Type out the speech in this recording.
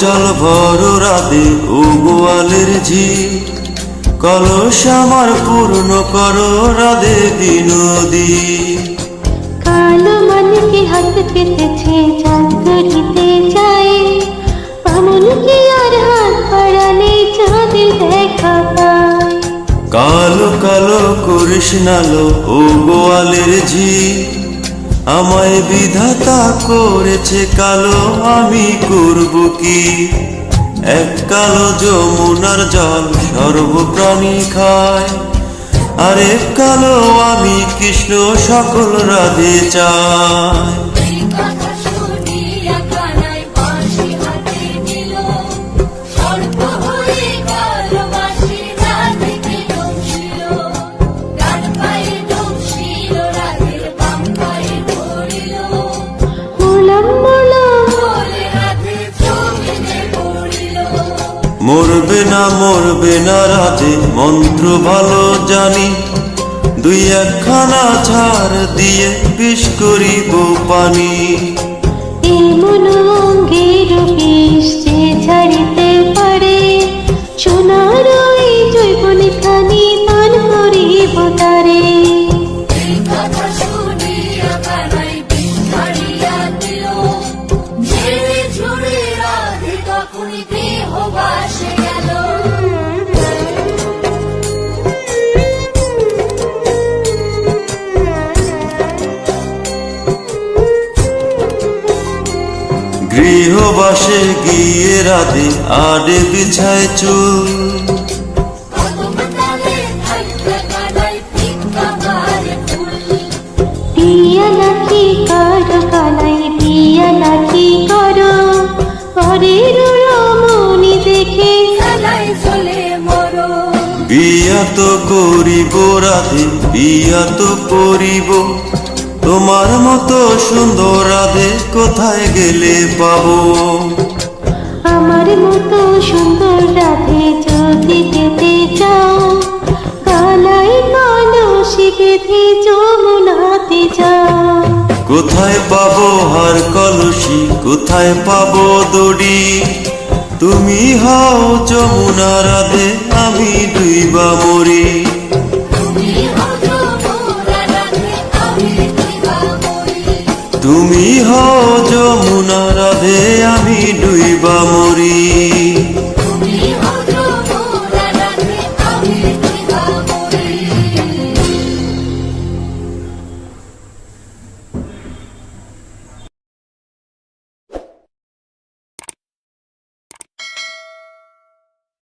জল ভরো রাধে ও গোয়ালের ঝি, কলস আমার পূর্ণ করো রাধে বিনোদী। কালো মনকে হাত পেতেছে চাঁদ ধরিতে চাই, বামন কি আর হাত বাড়ালে চাঁদের দেখা পায়। কালো কালো করিস নালো ও গোয়ালের ঝি, আমায় বিধাতা করেছে কালো, আমি করব কি? এক কালো যমুনার জল সর্বপ্রাণী খায়, আর এক কালো আমি কৃষ্ণ সকল রাধে চাই। মরবে না রাধে মন্ত্র ভালো জানি, দুই একখানা ঝাড় দিয়ে বিষ করিব পানি। এমন অঙ্গের বিষ যে ছাড়িতে পারে, সোনার ওই জৈবন খানি পান করিব তারে। গৃহবাসে গিয়ে রাধে আডে বিছায় চুল, বিয়া নাকি করো কালাই, বিয়া নাকি করো, পরের রমণী দেখে কালাই চলে মরো। বিয়া তো করিব রাধে বিয়া তো করিব, তোমার মতো সুন্দর রাধে কোথায় গেলে পাবো? আমার মতো সুন্দর রাধে যদি পেতে চাও, কালাই কলসি বেঁধে যমুনাতে যাও। কোথায় পাবো হার কলসি, কোথায় পাবো দড়ি? তুমি হও যমুনা রাধে, আমি ডুইবা মরি। তুমি হও যমুনা রাধে, আমি ডুইবা মরি।